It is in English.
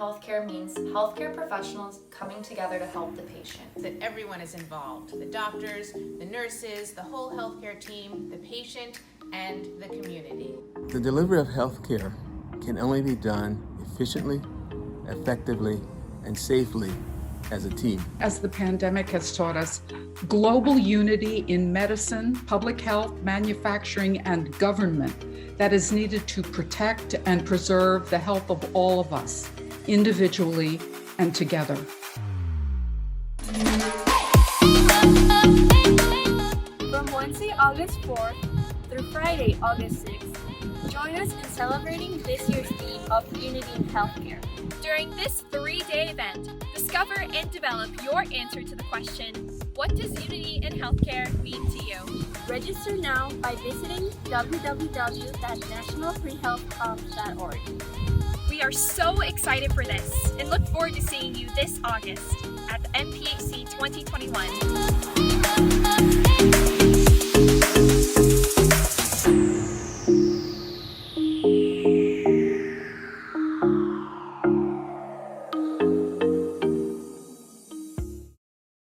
healthcare means healthcare professionals coming together to help the patient. That everyone is involved, the doctors, the nurses, the whole healthcare team, the patient, and the community. The delivery of healthcare can only be done efficiently, effectively, and safely as a team. As the pandemic has taught us, global unity in medicine, public health, manufacturing, and government that is needed to protect and preserve the health of all of us, individually and together. From Wednesday, August 4th through Friday, August 6th, join us in celebrating this year's theme of Unity in Healthcare. During this 3-day event, discover and develop your answer to the question, what does unity in healthcare mean to you? Register now by visiting www.nationalprehealthconf.org. We are so excited for this and look forward to seeing you this August at the NPHC 2021.